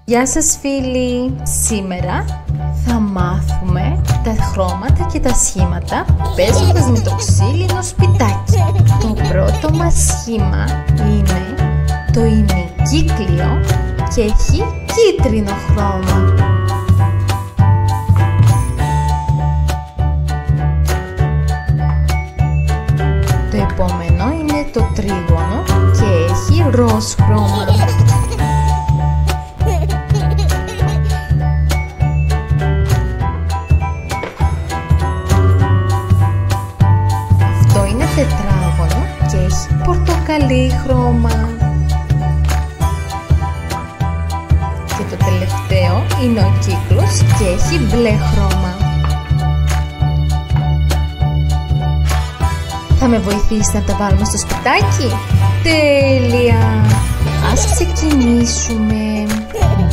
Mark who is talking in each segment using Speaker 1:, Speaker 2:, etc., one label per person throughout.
Speaker 1: Γεια σας φίλοι! Σήμερα θα μάθουμε τα χρώματα και τα σχήματα παίζοντας με το ξύλινο σπιτάκι. Το πρώτο μας σχήμα είναι το ημικύκλιο και έχει κίτρινο χρώμα. Το επόμενο είναι το τρίγωνο και έχει ροζ χρώμα. Αυτό είναι τετράγωνο και έχει πορτοκαλί χρώμα. Και το τελευταίο είναι ο κύκλος και έχει μπλε χρώμα. Θα με βοηθήσει να τα βάλουμε στο σπιτάκι? Τέλεια! Ας ξεκινήσουμε.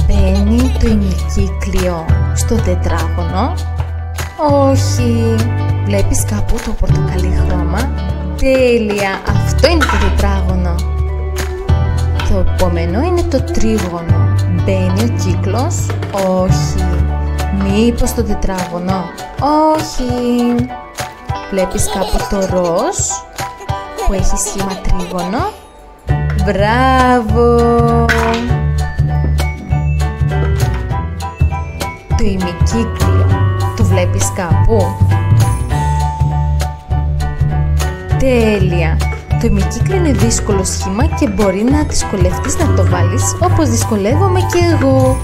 Speaker 1: Μπαίνει το ημικύκλιο στο τετράγωνο. Όχι! Βλέπεις κάπου το πορτοκαλί χρώμα? Τέλεια! Αυτό είναι το τετράγωνο. Το επόμενο είναι το τρίγωνο. Μπαίνει ο κύκλος? Όχι! Μήπως το τετράγωνο? Όχι! Βλέπεις κάπου το ροζ που έχει σχήμα τρίγωνο? Μπράβο! Το ημικύκλιο το βλέπεις κάπου? Τέλεια! Το ημικύκλιο είναι δύσκολο σχήμα και μπορεί να δυσκολευτείς να το βάλεις όπως δυσκολεύομαι και εγώ.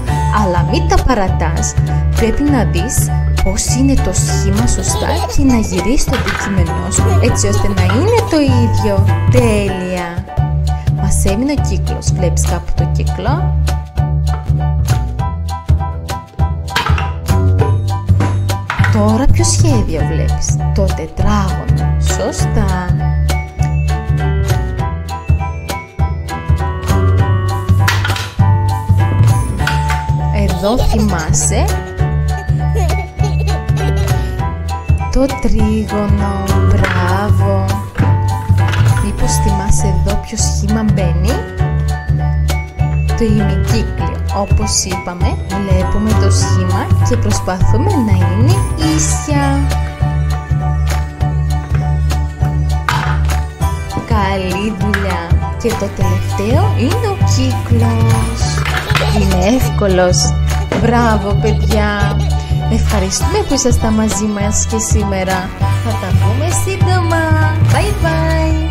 Speaker 1: Αλλά μην τα παρατάς. Πρέπει να δεις πώς είναι το σχήμα σωστά και να γυρίσεις το αντικείμενό σου έτσι ώστε να είναι το ίδιο. Τέλεια! Μας έμεινε ο κύκλος. Βλέπεις κάπου το κύκλο? Τώρα ποιο σχέδιο βλέπεις? Το τετράγωνο. Σωστά! Εδώ θυμάσαι το τρίγωνο. Μπράβο! Μήπως θυμάσαι εδώ ποιο σχήμα μπαίνει? Το ημικύκλιο. Όπως είπαμε, βλέπουμε το σχήμα και προσπαθούμε να είναι ίσια. Καλή δουλειά! Και το τελευταίο είναι ο κύκλος. Είναι εύκολος. Μπράβο παιδιά! Ευχαριστούμε που ήσασταν μαζί μας και σήμερα. Θα τα πούμε σύντομα. Bye bye!